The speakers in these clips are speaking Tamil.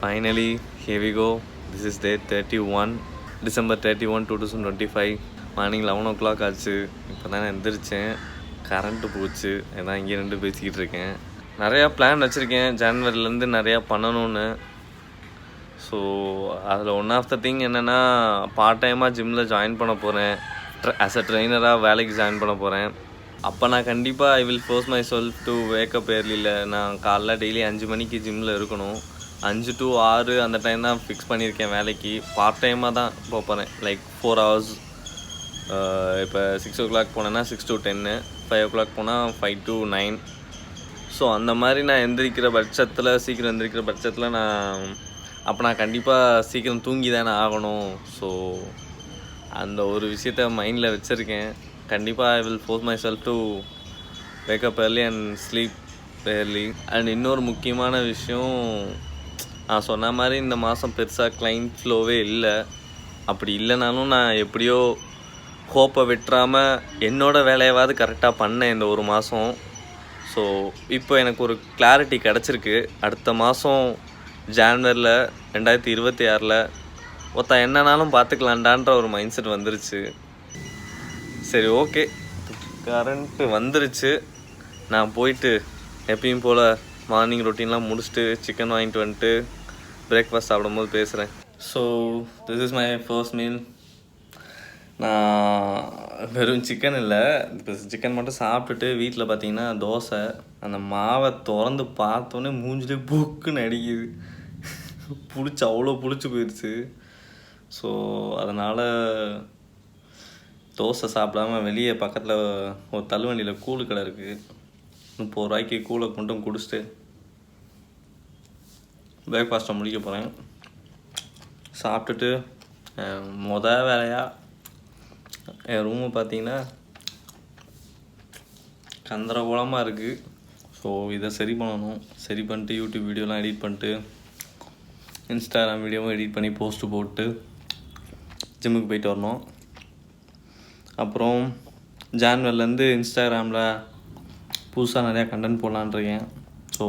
Finally, here we go. This is day 31, December 31, 2025. Morning 11 o'clock ஆச்சு. இப்போ தான் நான் எந்திரிச்சேன். கரண்ட்டு போச்சு. ஏன்னா இங்கே ரெண்டு பேசிக்கிட்டு இருக்கேன். நிறையா பிளான் வச்சுருக்கேன் ஜான்வரிலேருந்து நிறையா பண்ணணும்னு. ஸோ அதில் ஒன் ஆஃப் த திங் என்னென்னா பார்ட் டைமாக ஜிம்மில் ஜாயின் பண்ண போகிறேன். ஆஸ் அ ட்ரெயினராக வேலைக்கு ஜாயின் பண்ண போகிறேன். அப்போ நான் கண்டிப்பாக I will force my self to wake up ஏர்லியில். நான் காலைல டெய்லி 5 மணிக்கு ஜிம்மில் இருக்கணும். 5 to 6 அந்த டைம் தான் ஃபிக்ஸ் பண்ணியிருக்கேன் வேலைக்கு. பார்ட் டைமாக தான் போகிறேன். Like 4 hours. இப்போ 6 o'clock போனேன்னா 6 to 10, 5 o'clock போனால் 5 to 9. ஸோ அந்த மாதிரி நான் எந்திரிக்கிற பட்சத்தில், சீக்கிரம் எந்திரிக்கிற பட்சத்தில் நான் கண்டிப்பாக சீக்கிரம் தூங்கி தானே ஆகணும். ஸோ அந்த ஒரு விஷயத்த மைண்டில் வச்சுருக்கேன். கண்டிப்பாக I will force my self to wake up early and sleep early. And இன்னொரு முக்கியமான விஷயம், நான் சொன்ன மாதிரி இந்த மாதம் பெருசாக கிளைண்ட் ஃப்ளோவே இல்லை. அப்படி இல்லைனாலும் நான் எப்படியோ ஹோப்பை விட்டுறாமல் என்னோடய வேலையாவது கரெக்டாக பண்ணேன் இந்த ஒரு மாதம். ஸோ இப்போ எனக்கு ஒரு கிளாரிட்டி கிடச்சிருக்கு. அடுத்த மாதம் ஜான்வரியில் 2026 ஒருத்தன் என்னன்னாலும் பார்த்துக்கலான்டான்ற ஒரு மைண்ட் செட் வந்துருச்சு. சரி, ஓகே, கரண்ட்டு வந்துருச்சு. நான் போயிட்டு எப்பயும் போல் மார்னிங் ரொட்டீன்லாம் முடிச்சுட்டு சிக்கன் வாங்கிட்டு வந்துட்டு பிரேக்ஃபாஸ்ட் சாப்பிடும்போது பேசுகிறேன். So this is my first meal. நான் வெறும் சிக்கன் இல்லை, இப்போ சிக்கன் மட்டும் சாப்பிட்டுட்டு வீட்டில் பார்த்தீங்கன்னா தோசை. அந்த மாவை திறந்து பார்த்தோன்னே மூஞ்சிலே புக்குன்னு அடிக்குது. அவ்வளோ புளிச்சு போயிடுச்சு. ஸோ அதனால் தோசை சாப்பிடாமல் வெளியே பக்கத்தில் ஒரு தள்ளுவண்டியில் கூழு கடை இருக்குது. 30 ரூபாய்க்கு கூழை கொண்டும் குடிச்சிட்டு பிரேக்ஃபாஸ்ட்டை முடிக்க போகிறேன். சாப்பிட்டுட்டு வேலையாக என் ரூமை பார்த்தீங்கன்னா கந்தரகோலமாக இருக்குது. ஸோ இதை சரி பண்ணணும். சரி பண்ணிட்டு யூடியூப் வீடியோலாம் எடிட் பண்ணிட்டு இன்ஸ்டாகிராம் வீடியோவும் எடிட் பண்ணி போஸ்ட்டு போட்டு ஜிம்முக்கு போயிட்டு வரணும். அப்புறம் ஜான்வரிலேருந்து இன்ஸ்டாகிராமில் புதுசாக நிறையா கண்டென்ட் போடலான்ருக்கேன். ஸோ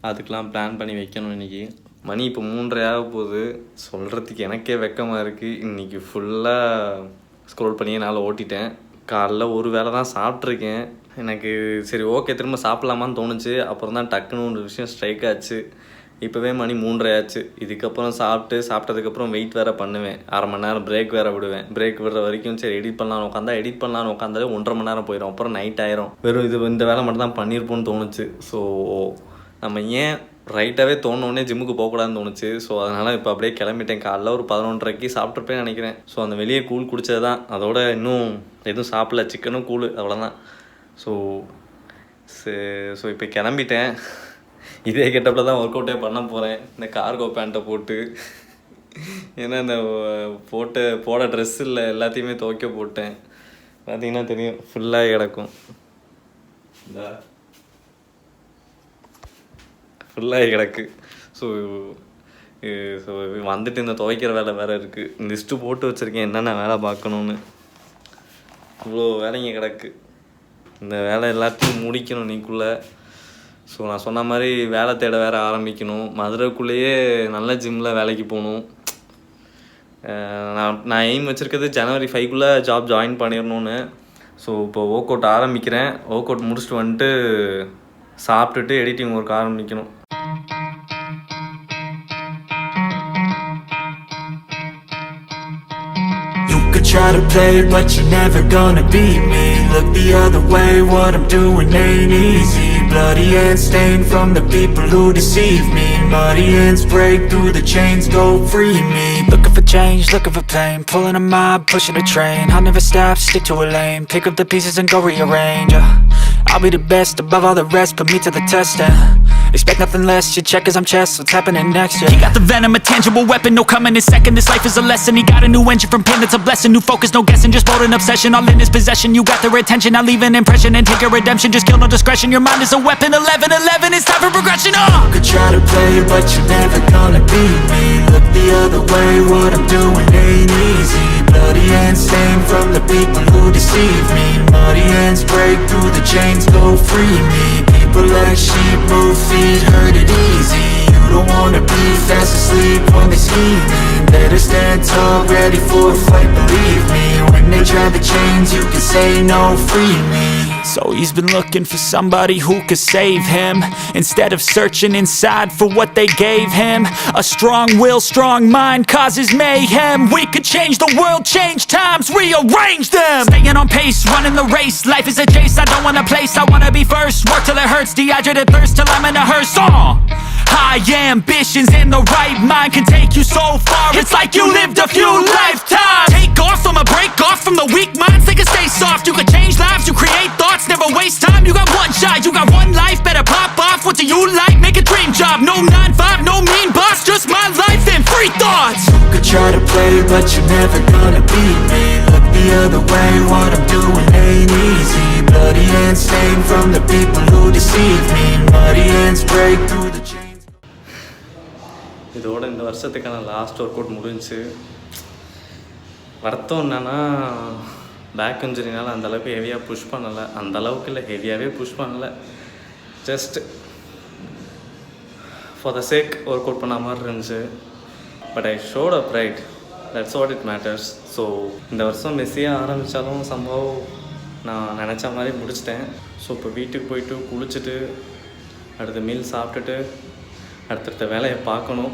அதுக்கெலாம் பிளான் பண்ணி வைக்கணும். இன்றைக்கி மணி இப்போ 3:30 ஆக போகுது. சொல்கிறதுக்கு எனக்கே வெக்கமாக இருக்குது. இன்றைக்கி ஃபுல்லாக ஸ்க்ரோல் பண்ணி என்னால் ஓட்டிட்டேன். காலைல ஒரு வேளை தான் சாப்பிட்ருக்கேன். எனக்கு சரி ஓகே திரும்ப சாப்பிட்லாமான்னு தோணுச்சு. அப்புறம் தான் டக்குன்னு ஒரு விஷயம் ஸ்ட்ரைக் ஆச்சு. இப்போவே மணி 3:30 ஆச்சு. இதுக்கப்புறம் சாப்பிட்டதுக்கப்புறம் வெயிட் வேறு பண்ணுவேன். 1/2 மணி நேரம் பிரேக் வேறு விடுவேன். பிரேக் விடுற வரைக்கும் சரி எடிட் பண்ணலான்னு உட்காந்தாலே 1.5 மணி நேரம் போயிடும். அப்புறம் நைட் ஆயிரும். வெறும் இந்த வேலை மட்டும் தான் பண்ணியிருப்போன்னு தோணுச்சு. ஸோ நம்ம ஏன் ரைட்டாகவே தோணுன்னே ஜிம்முக்கு போகக்கூடாதுன்னு தோணுச்சு. ஸோ அதனால் இப்போ அப்படியே கிளம்பிட்டேன். காலைல ஒரு 11:30க்கு சாப்பிட்ருப்பேன்னு நினைக்கிறேன். ஸோ அந்த வெளியே கூழ் குடித்தது தான். அதோட இன்னும் எதுவும் சாப்பிடல. சிக்கனும் கூழ் அவ்வளோதான். ஸோ இப்போ கிளம்பிட்டேன். இதே கெட்டப்பில் தான் ஒர்க் அவுட்டே பண்ண போகிறேன். இந்த கார்கோ பேண்ட்டை போட்டு. ஏன்னா இந்த போட ட்ரெஸ் இல்லை, எல்லாத்தையுமே துவைக்க போட்டேன். பார்த்தீங்கன்னா தெரியும், ஃபுல்லாக கிடக்கும். ஃபுல்லாக கிடக்கு. ஸோ வந்துட்டு இந்த துவைக்கிற வேலை வேறு இருக்குது. லிஸ்ட்டு போட்டு வச்சுருக்கேன் என்னென்ன வேலை பார்க்கணுன்னு. இவ்வளோ வேலைங்க கிடக்கு. இந்த வேலை எல்லாத்தையும் முடிக்கணும் நீக்குள்ளே. ஸோ நான் சொன்ன மாதிரி வேலை தேட வேறு ஆரம்பிக்கணும். மதுரைக்குள்ளேயே நல்ல ஜிம்மில் வேலைக்கு போகணும். நான் எய்ம் வச்சுருக்கிறது January 5க்குள்ளே ஜாப் ஜாயின் பண்ணிடணுன்னு. ஸோ இப்போ ஒர்க் அவுட் ஆரம்பிக்கிறேன். ஒர்க் அவுட் முடிச்சுட்டு வந்துட்டு சாப்பிட்டுட்டு எடிட்டிங் ஒர்க் ஆரம்பிக்கணும். Try to play but you're never gonna beat me. Look the other way, what I'm doing ain't easy. Bloody hands stained from the people who deceive me. Muddy hands break through the chains, go free me. Looking for change, looking for pain. Pulling a mob, pushing a train. I'll never stop, stick to a lane. Pick up the pieces and go rearrange. I'll be the best above all the rest, put me to the test and expect nothing less, you check as I'm chess, what's happening next, yeah. He got the venom, a tangible weapon, no coming in second. This life is a lesson, he got a new engine from pain, that's a blessing. New focus, no guessing, just bold and obsession. All in his possession, you got their attention. I'll leave an impression and take your redemption. Just kill no discretion, your mind is a weapon. 11-11, it's time for progression, You could try to play but you're never gonna beat me. Look the other way, what I'm doing ain't easy. Bloody hands stained from the people who deceive me. Muddy hands break through the chains, go free me. People like sheep move feet, heard it easy. You You don't wanna be fast asleep when they're scheming. Better stand tall, ready for a fight, believe me. When they try to change, you can say no, free me. So he's been looking for somebody who could save him, instead of searching inside for what they gave him. A strong will, strong mind causes mayhem. We could change the world, change times, rearrange them. Staying on pace, running the race. Life is a chase, I don't want a place, I wanna be first. Work till it hurts, dehydrated thirst till I'm in a hearse. High ambitions in the right mind can take you so far. It's like you lived a few lifetimes. Take off from a break off from the weak minds, they can stay soft. You can change lives, you create thoughts, never waste time. You got one shot, you got one life, better pop off. What do you like? Make a dream job. No 9-5, no mean boss, just my life and free thoughts. You could try to play, but you're never gonna beat me. Look the other way, what I'm doing ain't easy. Bloody hands stained from the people who deceive me. Muddy hands break through the chains. இதோட இந்த வருஷத்துக்கான லாஸ்ட் ஒர்க் அவுட் முடிஞ்சு. வருத்தம் என்னன்னா பேக் இன்ஜுரினால அந்தளவுக்கு ஹெவியாக புஷ் பண்ணலை. அந்தளவுக்கு இல்லை, ஹெவியாகவே புஷ் பண்ணலை. Just for the sake work out பண்ண மாதிரி இருந்துச்சு. But I showed up right, that's what it matters. So இந்த வருஷம் மெஸ்ஸியாக ஆரம்பித்தாலும் சம்பவம் நான் நினச்ச மாதிரி முடிச்சிட்டேன். ஸோ இப்போ வீட்டுக்கு போயிட்டு குளிச்சுட்டு அடுத்த மீல் சாப்பிட்டுட்டு அடுத்தடுத்த வேலையை பார்க்கணும்.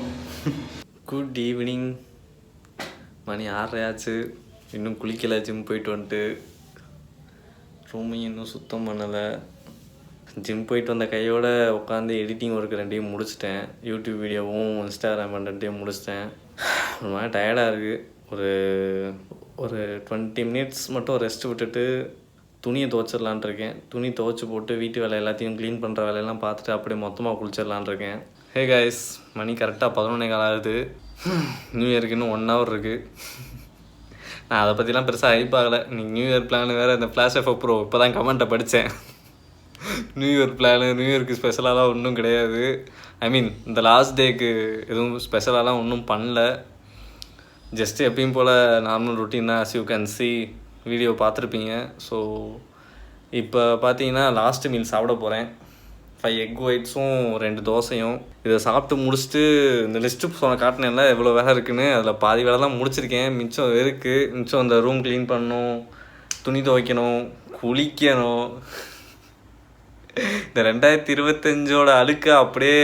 Good evening. மணி 6 ஆச்சு. இன்னும் குளிக்கலை. ஜிம் போயிட்டு வந்துட்டு ரூமையும் இன்னும் சுத்தம் பண்ணலை. ஜிம் போயிட்டு வந்த கையோட உட்காந்து எடிட்டிங் ஒர்க்கு 2யும் முடிச்சிட்டேன். யூடியூப் வீடியோவும் இன்ஸ்டாகிராம் 2யும் முடிச்சிட்டேன். ஒரு மாதிரி டயர்டாக இருக்குது. ஒரு 20 மினிட்ஸ் மட்டும் ரெஸ்ட் விட்டுட்டு துணியை துவைச்சிடலான் இருக்கேன். துணி துவைச்சி போட்டு வீட்டு வேலை எல்லாத்தையும் க்ளீன் பண்ணுற வேலையெல்லாம் பார்த்துட்டு அப்படியே மொத்தமாக குளிச்சிடலான் இருக்கேன். ஹே கைஸ், மணி கரெக்டாக 11:15 ஆகுது. நியூ இயருக்கு இன்னும் 1 hour இருக்குது. நான் அதை பற்றிலாம் பெருசாக ஹைப் ஆகலை. நீங்கள் நியூ இயர் பிளான் வேறு இந்த ஃப்ளாஷ் எஃப் ப்ரோ இப்போ தான் கமெண்ட்டை படித்தேன். நியூ இயர் பிளானு நியூ இயருக்கு ஸ்பெஷலாலாம் ஒன்றும் கிடையாது. ஐ மீன் இந்த லாஸ்ட் டேக்கு எதுவும் ஸ்பெஷலாலாம் ஒன்றும் பண்ணல. ஜஸ்ட்டு எப்பயும் போல் நார்மல் ரொட்டீன் தான். as you can see video பார்த்துருப்பீங்க. ஸோ இப்போ பார்த்தீங்கன்னா லாஸ்ட்டு மீல் சாப்பிட போகிறேன். 5 எக் ஒயிட்ஸும் 2 தோசையும். இதை சாப்பிட்டு முடிச்சுட்டு இந்த லிஸ்ட்டு காட்டினேன்ல எவ்வளோ வேலை இருக்குதுன்னு, அதில் பாதி வேலை தான் முடிச்சிருக்கேன். மிச்சம் இருக்குது. மிச்சம் அந்த ரூம் க்ளீன் பண்ணணும், துணி துவைக்கணும், குளிக்கணும். இந்த 2025ஓட அழுக்க அப்படியே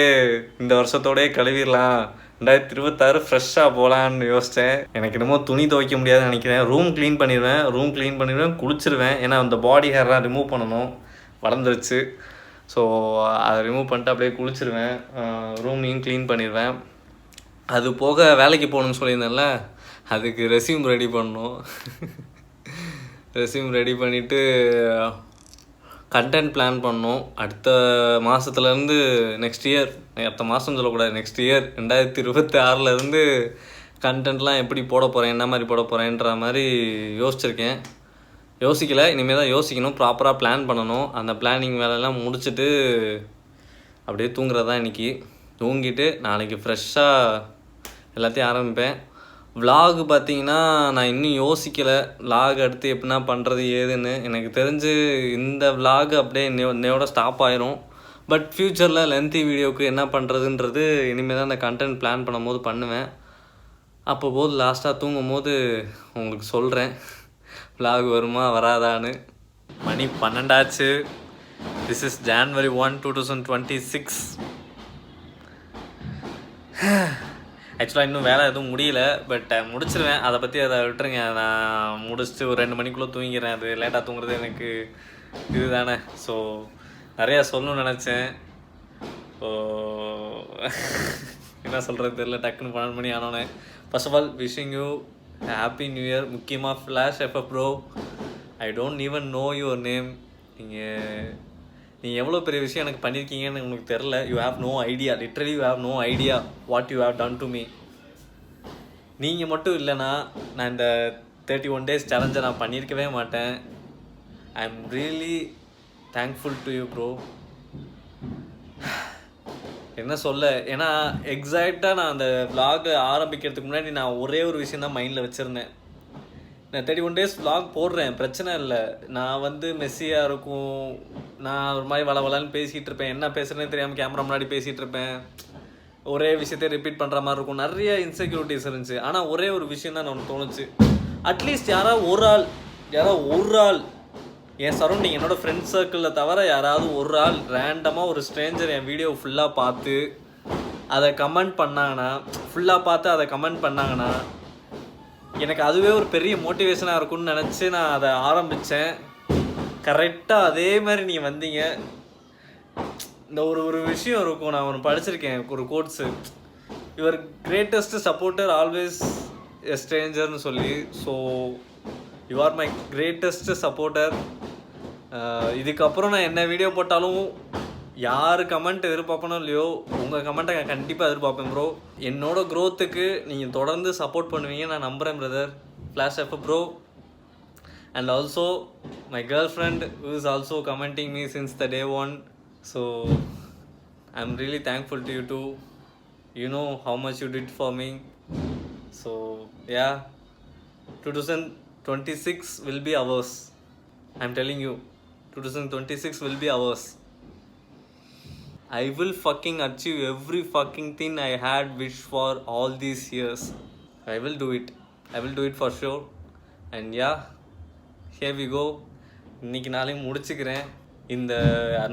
இந்த வருஷத்தோடய கழுவிடலாம். 2026 ஃப்ரெஷ்ஷாக போகலான்னு யோசித்தேன். எனக்கு என்னமோ துணி துவைக்க முடியாதுன்னு நினைக்கிறேன். ரூம் க்ளீன் பண்ணிடுவேன், குளிச்சிருவேன். ஏன்னா அந்த பாடி ஹேர்லாம் ரிமூவ் பண்ணணும், வளர்ந்துருச்சு. ஸோ அதை ரிமூவ் பண்ணிட்டு அப்படியே குளிச்சிருவேன். ரூமையும் க்ளீன் பண்ணிடுவேன். அது போக வேலைக்கு போகணுன்னு சொல்லியிருந்தேன்ல, அதுக்கு ரெஸ்யூம் ரெடி பண்ணணும். ரெஸ்யூம் ரெடி பண்ணிவிட்டு கண்டென்ட் பிளான் பண்ணோம். அடுத்த மாதத்துலேருந்து நெக்ஸ்ட் இயர், அடுத்த மாதம் சொல்லக்கூடாது, நெக்ஸ்ட் இயர் 2026லேருந்து கண்டென்ட்லாம் எப்படி போட போகிறேன், என்ன மாதிரி போட போகிறேன்ற மாதிரி யோசிச்சிருக்கேன். யோசிக்கலை, இனிமேல் தான் யோசிக்கணும். ப்ராப்பராக பிளான் பண்ணணும். அந்த பிளானிங் வேலையெல்லாம் முடிச்சுட்டு அப்படியே தூங்குறது தான் இன்றைக்கி. தூங்கிட்டு நாளைக்கு ஃப்ரெஷ்ஷாக எல்லாத்தையும் ஆரம்பிப்பேன். விலாக் பார்த்தீங்கன்னா நான் இன்னும் யோசிக்கலை. விலாக் அடுத்து எப்படின்னா பண்ணுறது ஏதுன்னு. எனக்கு தெரிஞ்சு இந்த விலாக் அப்படியே இன்னையோட ஸ்டாப் ஆயிரும். பட் ஃப்யூச்சரில் லென்த்தி வீடியோவுக்கு என்ன பண்ணுறதுன்றது இனிமேல் தான் அந்த கண்டென்ட் பிளான் பண்ணும்போது பண்ணுவேன். அப்போ லாஸ்ட்டாக தூங்கும் போது உங்களுக்கு சொல்கிறேன் விலாக் வருமா வராதான்னு. மணி 12 ஆச்சு. This is January 1, 2026. ஆக்சுவலாக இன்னும் வேலை எதுவும் முடியல. பட் முடிச்சிருவேன். அதை பற்றி அதை விட்டுருங்க. நான் முடிச்சுட்டு ஒரு 2 மணிக்குள்ளே தூங்கிக்கிறேன். அது லேட்டாக தூங்குறது எனக்கு இது தானே. ஸோ நிறையா சொல்லணும்னு நினச்சேன். ஸோ என்ன சொல்கிறது தெரியல. டக்குன்னு 12 மணி ஆனோன்னே. First of all wishing you happy new year. முக்கியமாக Flash FF bro, I don't even know your name. நீங்கள் எவ்வளோ பெரிய விஷயம் எனக்கு பண்ணியிருக்கீங்கன்னு உங்களுக்கு தெரில. You have no idea. Literally you have no idea what you have done to me. நீங்கள் மட்டும் இல்லைனா நான் இந்த 31 days சேலஞ்சை நான் பண்ணியிருக்கவே மாட்டேன். I am really thankful to you bro. என்ன சொல்ல, ஏன்னா எக்ஸாக்டாக நான் அந்த vlog ஆரம்பிக்கிறதுக்கு முன்னாடி நான் ஒரே ஒரு விஷயம் தான் மைண்டில் வச்சுருந்தேன். நான் 31 days vlog போடுறேன், பிரச்சனை இல்லை. நான் வந்து மெஸ்ஸியாக இருக்கும், நான் ஒரு மாதிரி வளவலான்னு பேசிகிட்டு இருப்பேன். என்ன பேசுகிறேன்னு தெரியாமல் கேமரா முன்னாடி பேசிகிட்டு இருப்பேன். ஒரே விஷயத்தை ரிப்பீட் பண்ணுற மாதிரி இருக்கும், நிறைய இன்செக்யூரிட்டிஸ் இருந்துச்சு. ஆனால் ஒரே ஒரு விஷயம் தான் எனக்கு தோணுச்சு, அட்லீஸ்ட் யாராவது ஒரு ஆள் என் சரௌண்டிங் என்னோடய ஃப்ரெண்ட்ஸ் சர்க்கிளில் தவிர யாராவது ஒரு ஆள் ரேண்டமாக ஒரு ஸ்ட்ரேஞ்சர் என் வீடியோ ஃபுல்லாக பார்த்து அதை கமெண்ட் பண்ணாங்கன்னா எனக்கு அதுவே ஒரு பெரிய மோட்டிவேஷனாக இருக்கும்னு நினச்சி நான் அதை ஆரம்பித்தேன். கரெக்டாக அதே மாதிரி நீங்கள் வந்தீங்க. இந்த ஒரு விஷயம் இருக்கும், நான் ஒன்று படிச்சிருக்கேன், ஒரு quotes, your greatest supporter always a ஸ்ட்ரேஞ்சர்னு சொல்லி. So you are my greatest supporter. இதுக்கப்புறம் நான் என்ன வீடியோ போட்டாலும் யார் கமெண்ட் எதிர்பார்ப்பனோ இல்லையோ, உங்கள் கமெண்ட்டை நான் கண்டிப்பாக எதிர்பார்ப்பேன் ப்ரோ. என்னோட க்ரோத்துக்கு நீங்கள் தொடர்ந்து சப்போர்ட் பண்ணுவீங்க நான் நம்புகிறேன் brother. Flash F bro. And also my girlfriend who is also commenting me since the day one. So I'm really thankful to you too. You know how much you did for me. So yeah, 2026 will be ours. I'm telling you, 2026 will be ours. I will fucking achieve every fucking thing I had wished for all these years. I will do it for sure. And yeah, here we go. இன்றைக்கி நாளையும் முடிச்சுக்கிறேன். இந்த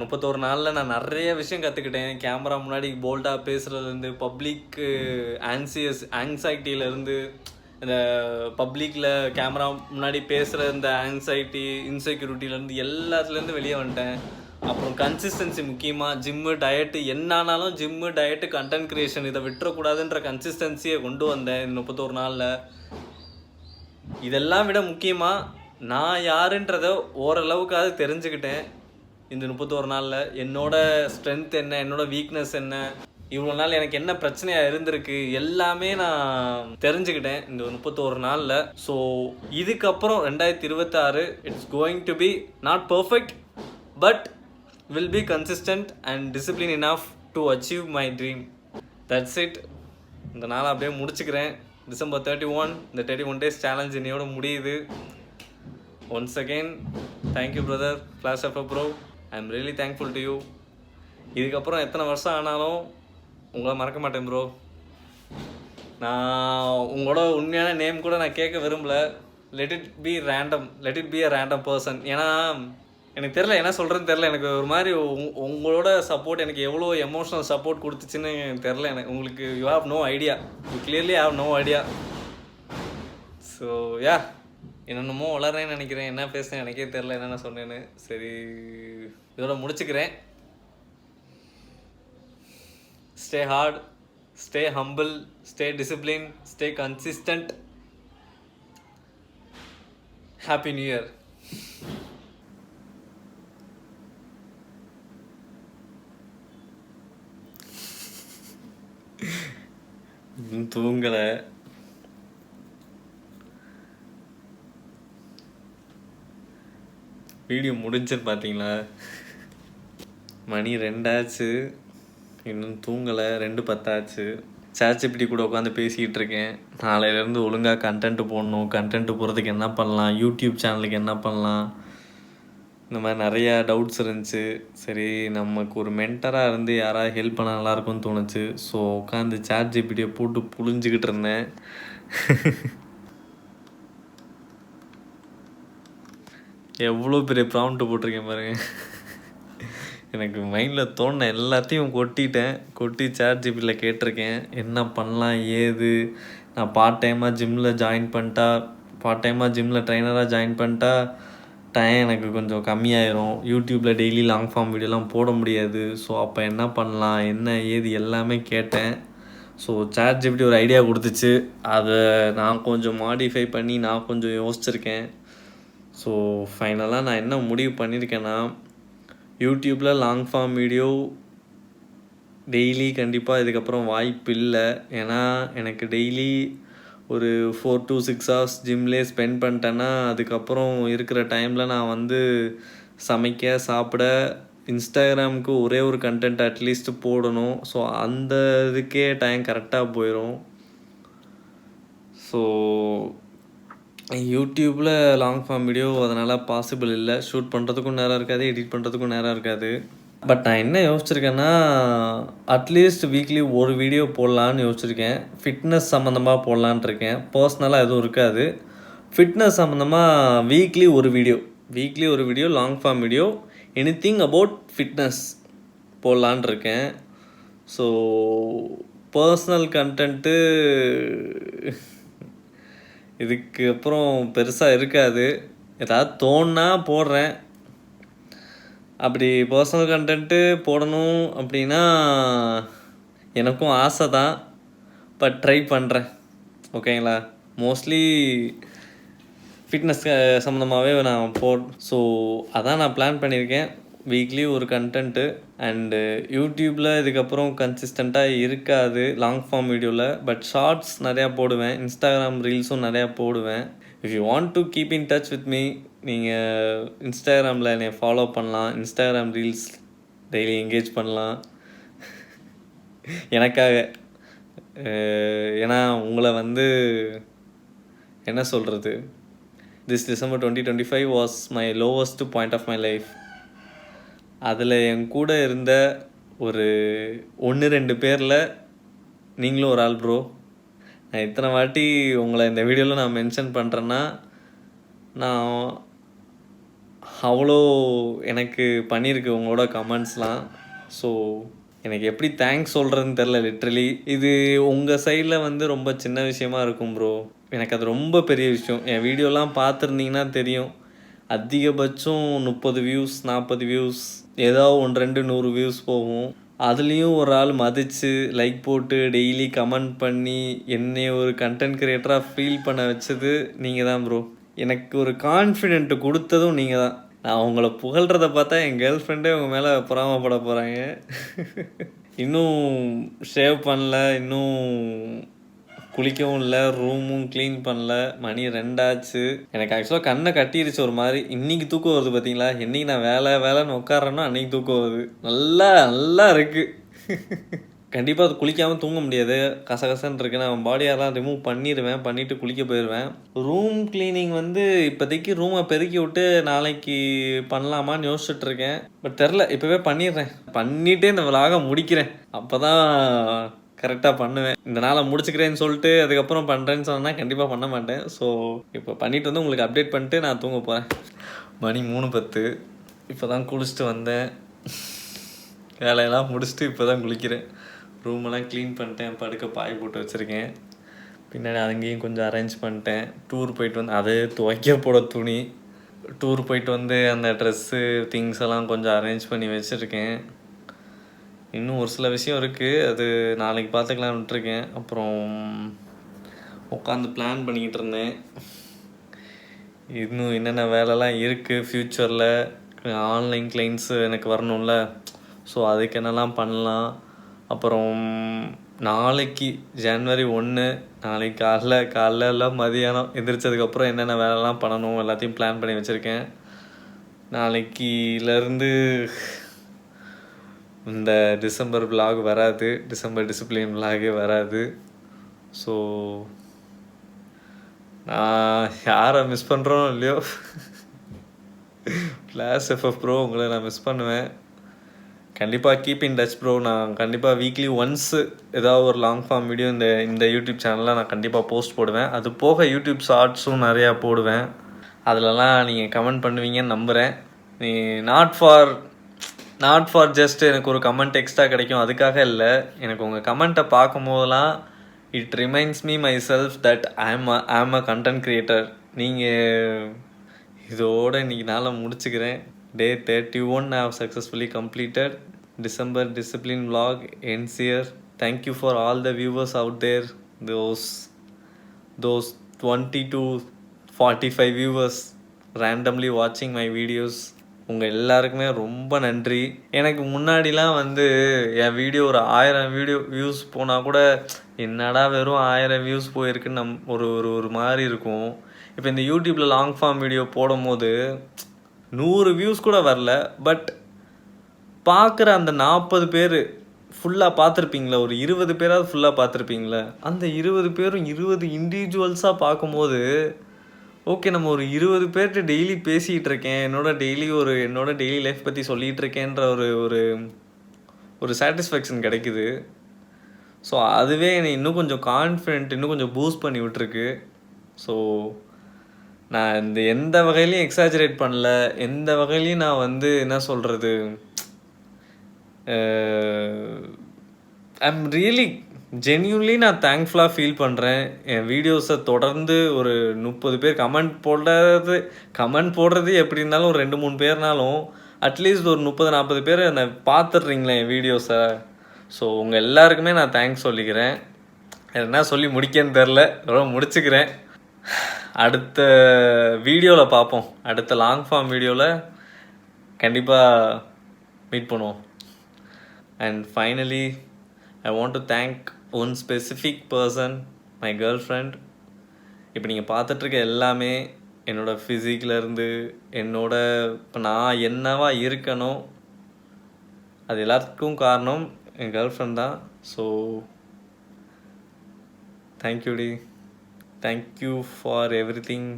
31 நாளில் நான் நிறைய விஷயம் கற்றுக்கிட்டேன். கேமரா முன்னாடி போல்டாக பேசுகிறதுலேருந்து, பப்ளிக் ஆங்ஸைட்டியிலேருந்து, இந்த பப்ளிக்கில் கேமரா முன்னாடி பேசுகிற இந்த ஆங்ஸைட்டி இன்செக்யூரிட்டிலேருந்து எல்லாத்துலேருந்து வெளியே வந்துட்டேன். அப்புறம் கன்சிஸ்டன்சி முக்கியமாக, ஜிம்மு டயட்டு என்னானாலும் ஜிம்மு டயட்டு கண்டென்ட் க்ரியேஷன் இதை விட்டுறக்கூடாதுன்ற கன்சிஸ்டன்சியை கொண்டு வந்தேன் இந்த 31 நாளில். இதெல்லாம் விட முக்கியமாக நான் யாருன்றதை ஓரளவுக்காவது தெரிஞ்சுக்கிட்டேன் இந்த 31 நாளில். என்னோடய ஸ்ட்ரென்த் என்ன, என்னோடய வீக்னஸ் என்ன, இவ்வளோ நாள் எனக்கு என்ன பிரச்சனையாக இருந்திருக்கு எல்லாமே நான் தெரிஞ்சுக்கிட்டேன் இந்த 31 நாளில். ஸோ இதுக்கப்புறம் 2026 it's going to be not perfect but will be consistent and disciplined enough to achieve my dream. That's it. இந்த நாளை அப்படியே முடிச்சுக்கிறேன். December 31 இந்த 31 days challenge இன்னையோட முடியுது. Once again thank you brother, Flash of bro. I'm really thankful to you. இதுக்கப்புறம் எத்தனை வருஷம் ஆனாலும் உங்களை மறக்க மாட்டேன் ப்ரோ. நான் உங்களோட உண்மையான நேம் கூட நான் கேட்க விரும்பல. let it be a random person. ஏன்னா எனக்கு தெரில என்ன சொல்கிறேன்னு தெரில. எனக்கு ஒரு மாதிரி உங்களோட சப்போர்ட் எனக்கு எவ்வளோ எமோஷ்னல் சப்போர்ட் கொடுத்துச்சுன்னு எனக்கு தெரில. எனக்கு உங்களுக்கு you have no idea, you clearly have no idea. So yeah, என்னென்னமோ வளர்றேன்னு நினைக்கிறேன், என்ன பேசுகிறேன் எனக்கே தெரில என்னென்ன சொன்னேன்னு. சரி, இதோட முடிச்சுக்கிறேன். Stay hard, stay humble, stay discipline, stay consistent. Happy new year. தூங்கலை. வீடியோ முடிஞ்சுன்னு பார்த்தீங்களா? மணி 2 ஆச்சு, இன்னும் தூங்கலை. 2:10 ஆச்சு. ChatGPT கூட உட்காந்து பேசிக்கிட்டு இருக்கேன். நாளையிலேருந்து ஒழுங்காக கண்டென்ட்டு போடணும், கண்டென்ட்டு போகிறதுக்கு என்ன பண்ணலாம், யூடியூப் சேனலுக்கு என்ன பண்ணலாம், இந்த மாதிரி நிறையா டவுட்ஸ் இருந்துச்சு. சரி, நமக்கு ஒரு மென்டராக இருந்து யாராவது ஹெல்ப் பண்ண நல்லாயிருக்கும்னு தோணுச்சு. ஸோ உட்காந்து ChatGPTயை போட்டு புழிஞ்சிக்கிட்டு இருந்தேன். எவ்வளோ பெரிய ப்ராம்ப்ட் போட்டிருக்கேன் பாருங்க. எனக்கு மைண்டில் தோணுன எல்லாத்தையும் கொட்டி ChatGPTயில் கேட்டிருக்கேன். என்ன பண்ணலாம், ஏது, நான் பார்ட் டைமாக ஜிம்மில் ட்ரைனராக ஜாயின் பண்ணிட்டா டைம் எனக்கு கொஞ்சம் கம்மியாயிரும். யூடியூப்பில் டெய்லி லாங் ஃபார்ம் வீடியோலாம் போட முடியாது. ஸோ அப்போ என்ன பண்ணலாம், என்ன ஏது எல்லாமே கேட்டேன். ஸோ ChatGPT ஒரு ஐடியா கொடுத்துச்சு. அதை நான் கொஞ்சம் மாடிஃபை பண்ணி நான் கொஞ்சம் யோசிச்சிருக்கேன். ஸோ ஃபைனலாக நான் என்ன முடிவு பண்ணியிருக்கேன்னா, யூடியூப்பில் லாங் ஃபார்ம் வீடியோ டெய்லி கண்டிப்பாக இதுக்கப்புறம் வாய்ப்பு இல்லை. ஏன்னா எனக்கு டெய்லி ஒரு 4 to 6 hours ஜிம்லேயே ஸ்பெண்ட் பண்ணிட்டேன்னா அதுக்கப்புறம் இருக்கிற டைமில் நான் சமைக்க, சாப்பிட, இன்ஸ்டாகிராமுக்கு ஒரே ஒரு கண்டென்ட் அட்லீஸ்ட் போடணும். ஸோ அந்த இதுக்கே டைம் கரெக்டாக போயிடும். ஸோ யூடியூப்பில் லாங் ஃபார்ம் வீடியோ அதனால் பாசிபிள் இல்லை. ஷூட் பண்ணுறதுக்கும் நேரம் இருக்காது, எடிட் பண்ணுறதுக்கும் நேரம் இருக்காது. பட் நான் என்ன யோசிச்சிருக்கேன்னா, அட்லீஸ்ட் வீக்லி ஒரு வீடியோ போடலான்னு யோசிச்சிருக்கேன். ஃபிட்னஸ் சம்மந்தமாக போடலான்னு இருக்கேன். பர்சனலாக எதுவும் இருக்காது. ஃபிட்னஸ் சம்மந்தமாக வீக்லி ஒரு video long form video anything about fitness போடலான்னு இருக்கேன். ஸோ பர்சனல் கண்டென்ட்டு இதுக்கு அப்புறம் பெருசாக இருக்காது. ஏதாவது தோணுனா போடுறேன். அப்படி பர்சனல் கண்டென்ட்டு போடணும் அப்படின்னா எனக்கும் ஆசை தான். பட் ட்ரை பண்ணுறேன். ஓகேங்களா? மோஸ்ட்லி ஃபிட்னஸ் சம்மந்தமாகவே நான் ஸோ அதான் நான் பிளான் பண்ணியிருக்கேன். வீக்லி ஒரு கண்டென்ட்டு அண்டு யூடியூப்பில் இதுக்கப்புறம் கன்சிஸ்டண்ட்டாக இருக்காது லாங் ஃபார்ம் வீடியோவில். பட் ஷார்ட்ஸ் நிறையா போடுவேன். இன்ஸ்டாகிராம் ரீல்ஸும் நிறையா போடுவேன். If you want to keep in touch with me, நீங்கள் இன்ஸ்டாகிராமில் என்னை ஃபாலோ பண்ணலாம். இன்ஸ்டாகிராம் ரீல்ஸ் டெய்லி என்கேஜ் பண்ணலாம் எனக்காக. ஏன்னா உங்களை என்ன சொல்கிறது, this December 2025 was my lowest point of my life. அதில் என் கூட இருந்த ஒரு 1-2 பேரில் நீங்களும் ஒரு ஆள் ப்ரோ. நான் இத்தனை வாட்டி உங்களை இந்த வீடியோவில் நான் மென்ஷன் பண்ணுறேன்னா, நான் அவ்வளோ எனக்கு பண்ணியிருக்கு உங்களோட கமெண்ட்ஸ்லாம். ஸோ எனக்கு எப்படி தேங்க்ஸ் சொல்கிறதுன்னு தெரில லிட்ரலி. இது உங்கள் சைடில் ரொம்ப சின்ன விஷயமா இருக்கும் ப்ரோ. எனக்கு அது ரொம்ப பெரிய விஷயம். என் வீடியோலாம் பார்த்துருந்தீங்கன்னா தெரியும், அதிகபட்சம் 30 வியூஸ் 40 வியூஸ், ஏதாவது 1-2 100 வியூஸ் போகும். அதுலேயும் ஒரு ஆள் மதித்து லைக் போட்டு டெய்லி கமெண்ட் பண்ணி என்னை ஒரு கண்டென்ட் க்ரியேட்டராக ஃபீல் பண்ண வச்சது நீங்கள் தான் ப்ரோ. எனக்கு ஒரு கான்ஃபிடென்ட் கொடுத்ததும் நீங்கள் தான். நான் உங்களை புகழ்கிறத பார்த்தா என் கேர்ள் ஃப்ரெண்டே உங்கள் மேலே பொறாமப்பட போகிறாங்க. இன்னும் ஷேவ் பண்ணல, இன்னும் குளிக்கவும் இல்லை, ரூமும் க்ளீன் பண்ணல. மணி 2 ஆச்சு. எனக்கு ஆக்சுவலாக கண்ணை கட்டிருச்சு ஒரு மாதிரி. இன்றைக்கி தூக்கம் வருது பார்த்தீங்களா? என்றைக்கு நான் வேலைன்னு உட்காரேன்னா அன்றைக்கி தூக்கம் வருது. நல்லா இருக்குது. கண்டிப்பாக அது குளிக்காமல் தூங்க முடியாது. கசகசன்னு இருக்கு. நான் பாடியெல்லாம் ரிமூவ் பண்ணிவிட்டு குளிக்க போயிடுவேன். ரூம் க்ளீனிங் இப்போதைக்கு ரூமை பெருக்கி விட்டு நாளைக்கு பண்ணலாமான்னு யோசிச்சுட்ருக்கேன். பட் தெரில, இப்போவே பண்ணிவிட்டு இந்த விலாக முடிக்கிறேன். அப்போ தான் கரெக்டாக பண்ணுவேன். இந்த நாளை முடிச்சுக்கிறேன்னு சொல்லிட்டு அதுக்கப்புறம் பண்ணுறேன்னு சொன்னால் கண்டிப்பாக பண்ண மாட்டேன். ஸோ இப்போ பண்ணிவிட்டு உங்களுக்கு அப்டேட் பண்ணிட்டு நான் தூங்க போகிறேன். மணி 3:10. இப்போ தான் குளிச்சுட்டு வந்தேன். வேலையெல்லாம் முடிச்சுட்டு இப்போ தான் குளிக்கிறேன். ரூமெல்லாம் க்ளீன் பண்ணிட்டேன். படுக்க பாய் போட்டு வச்சுருக்கேன். பின்னாடி அங்கேயும் கொஞ்சம் அரேஞ்ச் பண்ணிட்டேன். டூர் போயிட்டு அது துவைக்க போட துணி. டூர் போயிட்டு அந்த ட்ரெஸ்ஸு திங்ஸ் எல்லாம் கொஞ்சம் அரேஞ்ச் பண்ணி வச்சுருக்கேன். இன்னும் ஒரு சில விஷயம் இருக்குது, அது நாளைக்கு பார்த்துக்கலான்னு விட்டுருக்கேன். அப்புறம் உட்காந்து பிளான் பண்ணிக்கிட்டு இருந்தேன். இன்னும் என்னென்ன வேலைலாம் இருக்குது ஃப்யூச்சரில். ஆன்லைன் கிளைண்ட்ஸு எனக்கு வரணும்ல. ஸோ அதுக்கு என்னெல்லாம் பண்ணலாம். அப்புறம் நாளைக்கு January 1, நாளைக்கு காலைல எல்லாம் மதியானம் எந்திரிச்சதுக்கப்புறம் என்னென்ன வேலைலாம் பண்ணணும் எல்லாத்தையும் பிளான் பண்ணி வச்சுருக்கேன். நாளைக்கிலேருந்து இந்த டிசம்பர் vlog வராது. டிசம்பர் டிசிப்ளின் vlogே வராது. ஸோ நான் யாரை மிஸ் பண்ணுறோம் இல்லையோ, கிளாஸ் FF ப்ரோ உங்களை நான் மிஸ் பண்ணுவேன். கண்டிப்பாக கீப் இன் டச் ப்ரோ. நான் கண்டிப்பாக வீக்லி ஒன்ஸு ஏதாவது ஒரு லாங் ஃபார்ம் வீடியோ இந்த யூடியூப் சேனலில் நான் கண்டிப்பாக போஸ்ட் போடுவேன். அது போக யூடியூப் ஷார்ட்ஸும் நிறையா போடுவேன். அதிலலாம் நீங்கள் கமெண்ட் பண்ணுவீங்கன்னு நம்புகிறேன். நாட் ஃபார் ஜஸ்ட் எனக்கு ஒரு கமெண்ட் எக்ஸ்ட்ரா கிடைக்கும் அதுக்காக இல்லை. எனக்கு உங்கள் கமெண்ட்டை பார்க்கும் போதெல்லாம் it reminds me my self that I'm a content creator. நீங்கள் இதோடு இன்றைக்கி நாளை முடிச்சுக்கிறேன். Day 31 I have successfully completed. December discipline vlog ends here. Thank you for all the viewers out there. Those 20 to 45 viewers randomly watching my videos. உங்கள் எல்லாருக்குமே ரொம்ப நன்றி. எனக்கு முன்னாடிலாம் என் வீடியோ ஒரு 1000 வியூஸ் போனால் கூட என்னடா வெறும் 1000 வியூஸ் போயிருக்குன்னு ஒரு மாதிரி இருக்கும். இப்போ இந்த யூடியூப்பில் லாங் ஃபார்ம் வீடியோ போடும் போது 100 வியூஸ் கூட வரல. பட் பார்க்குற அந்த 40 பேர் ஃபுல்லாக பார்த்துருப்பீங்களா, ஒரு 20 பேராவது ஃபுல்லாக பார்த்துருப்பீங்களா, அந்த 20 பேரும் 20 இண்டிவிஜுவல்ஸாக பார்க்கும்போது ஓகே நம்ம ஒரு 20 பேர்கிட்ட டெய்லி பேசிகிட்டு இருக்கேன், என்னோட டெய்லி லைஃப் பற்றி சொல்லிகிட்டு இருக்கேன்ற ஒரு ஒரு ஒரு சாட்டிஸ்ஃபேக்ஷன் கிடைக்குது. ஸோ அதுவே என்னை இன்னும் கொஞ்சம் கான்ஃபிடென்ட் இன்னும் கொஞ்சம் பூஸ்ட் பண்ணி விட்டுருக்கு. ஸோ நான் எந்த வகையிலையும் எக்ஸாஜரேட் பண்ணல, எந்த வகையிலையும் நான் என்ன சொல்கிறது, ஐம் ரியலி ஜென்யூன்லி நான் தேங்க்ஃபுல்லாக ஃபீல் பண்ணுறேன். என் வீடியோஸை தொடர்ந்து ஒரு 30 பேர் கமெண்ட் போடுறது எப்படி இருந்தாலும் ஒரு 2-3 பேர்னாலும் அட்லீஸ்ட் ஒரு 30-40 பேர் என்னை பார்த்துட்றீங்களே என் வீடியோஸை. ஸோ உங்கள் எல்லாருக்குமே நான் தேங்க்ஸ் சொல்லிக்கிறேன். என்ன சொல்லி முடிக்கன்னு தெரில, ரொம்ப முடிச்சுக்கிறேன். அடுத்த வீடியோவில் பார்ப்போம். அடுத்த லாங் ஃபார்ம் வீடியோவில் கண்டிப்பாக மீட் பண்ணுவோம். And finally I want to thank one specific person, my girl friend. இப்போ நீங்கள் பார்த்துட்ருக்க எல்லாமே என்னோடய ஃபிசிக்லேருந்து இப்போ நான் என்னவா இருக்கணும் அது எல்லாத்துக்கும் காரணம் என் கேர்ள் ஃப்ரெண்ட் தான். ஸோ தேங்க்யூ டி, thank you for everything,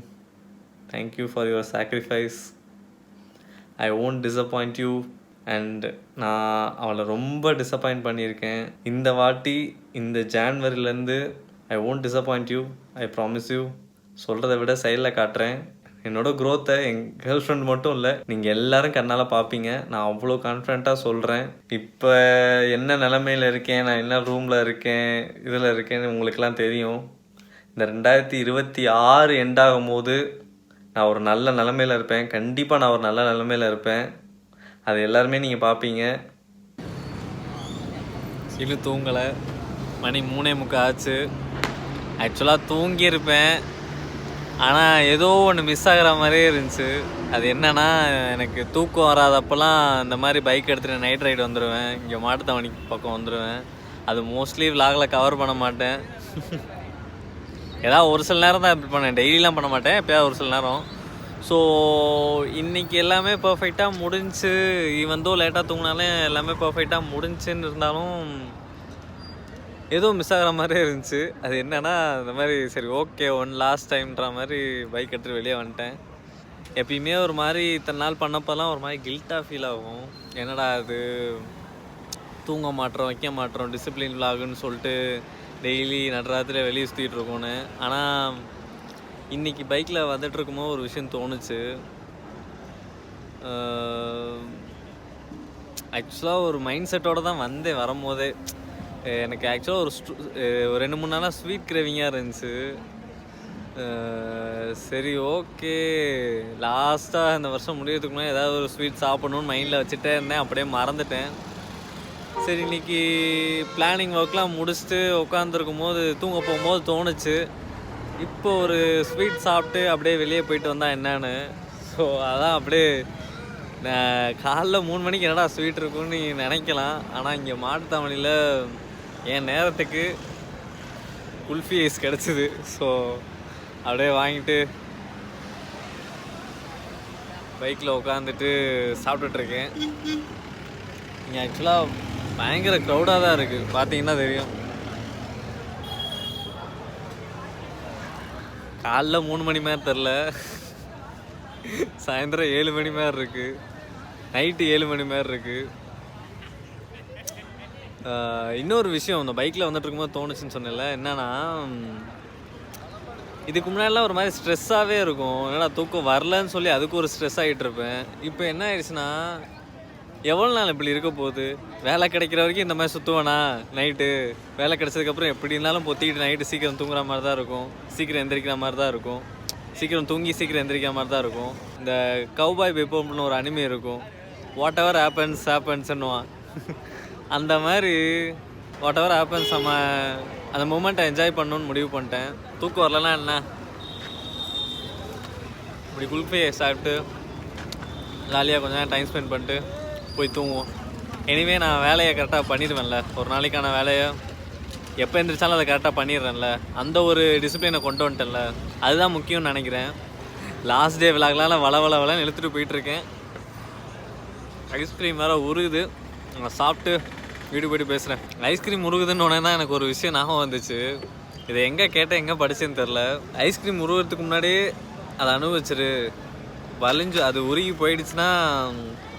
thank you for your sacrifice. I won't disappoint you. And நான் அவளை ரொம்ப டிசப்பாயிண்ட் பண்ணியிருக்கேன். இந்த வாட்டி இந்த ஜான்வரிலேருந்து I won't disappoint you, I promise you. சொல்கிறத விட சைடில் காட்டுறேன். என்னோடய க்ரோத்தை என் கேர்ள் ஃப்ரெண்ட் மட்டும் இல்லை, நீங்கள் எல்லோரும் கண்ணால் பார்ப்பீங்க. நான் அவ்வளோ கான்ஃபிடென்ட்டாக சொல்கிறேன். இப்போ என்ன நிலமையில் இருக்கேன், நான் என்ன ரூமில் இருக்கேன், இதில் இருக்கேன்னு உங்களுக்கெல்லாம் தெரியும். இந்த 2026 எண்ட் ஆகும்போது நான் ஒரு நல்ல நிலமையில் இருப்பேன். கண்டிப்பாக நான் ஒரு நல்ல நிலமையில் இருப்பேன். அது எல்லாருமே நீங்கள் பார்ப்பீங்க. இது தூங்கலை, மணி 3:45 ஆச்சு. ஆக்சுவலாக தூங்கியிருப்பேன், ஆனால் ஏதோ ஒன்று மிஸ் ஆகிற மாதிரியே இருந்துச்சு. அது என்னன்னா, எனக்கு தூக்கம் வராதப்பெல்லாம் இந்த மாதிரி பைக் எடுத்துகிட்டு நைட் ரைடு வந்துடுவேன். இங்கே மாட்டுத்தாவணி பக்கம் வந்துடுவேன். அது மோஸ்ட்லி விலாகில் கவர் பண்ண மாட்டேன். ஏதாவது ஒரு சில நேரம் தான் இப்படி பண்ணேன், டெய்லிலாம் பண்ண மாட்டேன், எப்போயாவது ஒரு சில நேரம். ஸோ இன்றைக்கி எல்லாமே பர்ஃபெக்டாக முடிஞ்சு, ஈவன் தோ லேட்டாக தூங்கினாலே எல்லாமே பர்ஃபெக்டாக முடிஞ்சுன்னு இருந்தாலும் ஏதோ மிஸ் ஆகிற மாதிரியே இருந்துச்சு. அது என்னென்னா, இந்த மாதிரி சரி ஓகே ஒன் லாஸ்ட் டைம்ன்ற மாதிரி பைக் எடுத்துகிட்டு வெளியே வந்துட்டேன். எப்பயுமே ஒரு மாதிரி இத்தனை நாள் பண்ணப்போலாம் ஒரு மாதிரி கில்ட்டாக ஃபீல் ஆகும். என்னடா அது தூங்க மாட்டோம், வைக்க மாட்டோம், டிசிப்ளின் விலாகுன்னு சொல்லிட்டு டெய்லி நடுராத்திரியில் வெளியே சுற்றிட்டு இருக்கோன்னு. ஆனால் இன்றைக்கி பைக்கில் வந்துட்டு இருக்கும்போது ஒரு விஷயம் தோணுச்சு. ஆக்சுவலாக ஒரு மைண்ட் செட்டோடு தான் வந்தேன். வரும்போதே எனக்கு ஆக்சுவலாக ஒரு 2-3 நாளாக ஸ்வீட் கிரேவிங்காக இருந்துச்சு. சரி ஓகே, லாஸ்ட்டாக இந்த வருஷம் முடியறதுக்கு முன்னாடி ஏதாவது ஒரு ஸ்வீட் சாப்பிட்ணுன்னு மைண்டில் வச்சுட்டே இருந்தேன். அப்படியே மறந்துட்டேன். சரி இன்னைக்கு பிளானிங் ஒர்க்லாம் முடிச்சுட்டு உட்காந்துருக்கும் போது தூங்க போகும்போது தோணுச்சு, இப்போ ஒரு ஸ்வீட் சாப்பிட்டு அப்படியே வெளியே போயிட்டு வந்தால் என்னன்னு. ஸோ அதான் அப்படியே காலைல 3 மணிக்கு என்னடா ஸ்வீட் இருக்குன்னு நினைக்கலாம். ஆனால் இங்கே மாட்டுத்தாவணியில் என் நேரத்துக்கு குல்ஃபி ஐஸ் கிடச்சிது. ஸோ அப்படியே வாங்கிட்டு பைக்கில் உட்காந்துட்டு சாப்பிட்டுட்ருக்கேன். இங்கே ஆக்சுவலாக பயங்கர க்ரௌடாக தான் இருக்குது, பார்த்தீங்கன்னா தெரியும். காலைல 3 மணி மாதிரி தெரில, சாயந்தரம் 7 மணி மாதிரி இருக்குது, நைட்டு 7 மணி மாதிரி இருக்குது. இன்னொரு விஷயம், இந்த பைக்கில் வந்துட்டு இருக்கும்போது தோணுச்சுன்னு சொன்னேன்ல, என்னன்னா இதுக்கு முன்னாடிலாம் ஒரு மாதிரி ஸ்ட்ரெஸ்ஸாகவே இருக்கும். என்னடா தூக்கம் வரலன்னு சொல்லி அதுக்கு ஒரு ஸ்ட்ரெஸ் ஆகிட்டு இருப்பேன். இப்போ என்ன ஆயிடுச்சுன்னா, எவ்வளோ நாள் இப்படி இருக்க போகுது, வேலை கிடைக்கிற வரைக்கும் இந்த மாதிரி சுற்றுவேனா, நைட்டு வேலை கிடைச்சதுக்கப்புறம் எப்படி இருந்தாலும் பொத்திக்கிட்டு நைட்டு சீக்கிரம் தூங்குற மாதிரி தான் இருக்கும், சீக்கிரம் எந்திரிக்கிற மாதிரி தான் இருக்கும், சீக்கிரம் தூங்கி சீக்கிரம் எந்திரிக்கிற மாதிரி தான் இருக்கும். இந்த கவ்பாய் பிபோப்னு ஒரு அனிமே இருக்கும், வாட் எவர் ஹேப்பன்ஸ்ன்னுவான். அந்த மாதிரி வாட் எவர் ஹேப்பன்ஸ், நம்ம அந்த மூமெண்ட்டை என்ஜாய் பண்ணணுன்னு முடிவு பண்ணிட்டேன். தூக்கம் வரலன்னா என்ன, இப்படி குல்ஃபியை சாப்பிட்டு ஜாலியாக கொஞ்சம் நேரம் டைம் ஸ்பெண்ட் பண்ணிட்டு போய் தூங்குவோம். எனிவே நான் வேலையை கரெக்டாக பண்ணிடுவேன்ல, ஒரு நாளைக்கான வேலையை எப்போ எழுந்திரிச்சாலும் அதை கரெக்டாக பண்ணிடுறேன்ல, அந்த ஒரு டிசிப்ளினை கொண்டு வந்துட்டேன்ல, அதுதான் முக்கியம்னு நினைக்கிறேன். லாஸ்ட் டே விலாகலாம் வளன்னு இழுத்துட்டு போயிட்டுருக்கேன். ஐஸ்கிரீம் வேறு உருகுது, நான் சாப்பிட்டு வீடு போய்ட்டு பேசுகிறேன். ஐஸ்கிரீம் உருகுதுன்னு உடனே தான் எனக்கு ஒரு விஷயம் ஞாபகம் வந்துச்சு. இதை எங்கே கேட்டேன் எங்கே படிச்சேன்னு தெரில. ஐஸ்கிரீம் உருகிறதுக்கு முன்னாடியே அதை அனுபவிச்சிரு, வலிஞ்சு அது உருகி போயிடுச்சுன்னா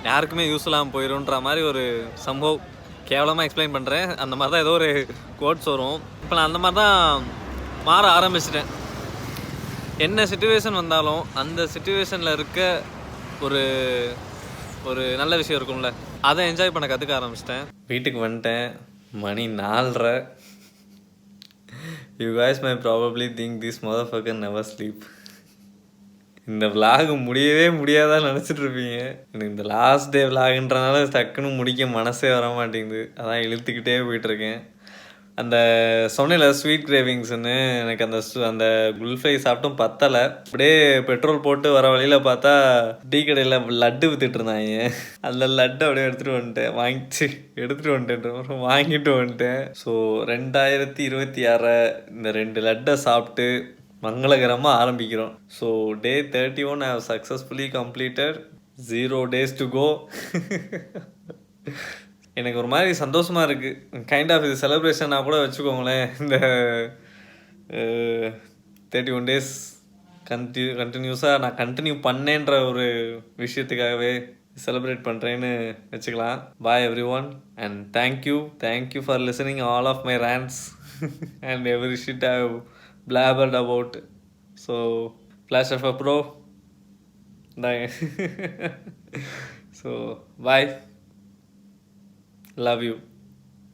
யாருக்குமே யூஸ் இல்லாமல் போயிடும்ன்ற மாதிரி ஒரு சம்பவம் கேவலமாக எக்ஸ்பிளைன் பண்ணுறேன். அந்த மாதிரி தான் ஏதோ ஒரு கோட்ஸ் வரும். இப்போ நான் அந்த மாதிரி தான் மாற ஆரம்பிச்சிட்டேன். என்ன சுச்சுவேஷன் வந்தாலும் அந்த சுச்சுவேஷனில் இருக்க ஒரு ஒரு நல்ல விஷயம் இருக்கும்ல, அதை என்ஜாய் பண்ண கற்றுக்க ஆரம்பிச்சிட்டேன். வீட்டுக்கு வந்துட்டேன், மணி 4:30. You guys may probably think this motherfucker never sleep. இந்த விலாக் முடியவே முடியாதான்னு நினச்சிட்டு இருப்பீங்க. எனக்கு இந்த லாஸ்ட் டே விலாகுன்றனால டக்குன்னு முடிக்க மனசே வர மாட்டேங்குது. அதான் இழுத்துக்கிட்டே போயிட்டுருக்கேன். அந்த சொன்னேன்ல ஸ்வீட் கிரேவிங்ஸ்ன்னு, எனக்கு அந்த குல்ஃபை சாப்பிட்டும் பத்தலை. அப்படியே பெட்ரோல் போட்டு வர வழியில் பார்த்தா டீ கடையில் லட்டு வித்துட்டு இருந்தாங்க. அந்த லட்டு அப்படியே எடுத்துகிட்டு வந்துட்டேன். வாங்கிட்டு வந்துட்டேன். ஸோ 2026 இந்த 2 லட்டை சாப்பிட்டு மங்களகரமாக ஆரம்பிக்கிறோம். So day 31 I have successfully completed. 0 days to go. எனக்கு ஒரு மாதிரி சந்தோஷமாக இருக்குது. கைண்ட் ஆஃப் இது செலிப்ரேஷனாக கூட வச்சுக்கோங்களேன். இந்த 31 days கண்டினியூஸாக நான் கண்டினியூ பண்ணேன்ற ஒரு விஷயத்துக்காகவே செலிப்ரேட் பண்ணுறேன்னு வச்சுக்கலாம். Bye everyone and thank you for listening all of my rants and every shit I have blabbered about. So flash of a pro. So bye. Love you.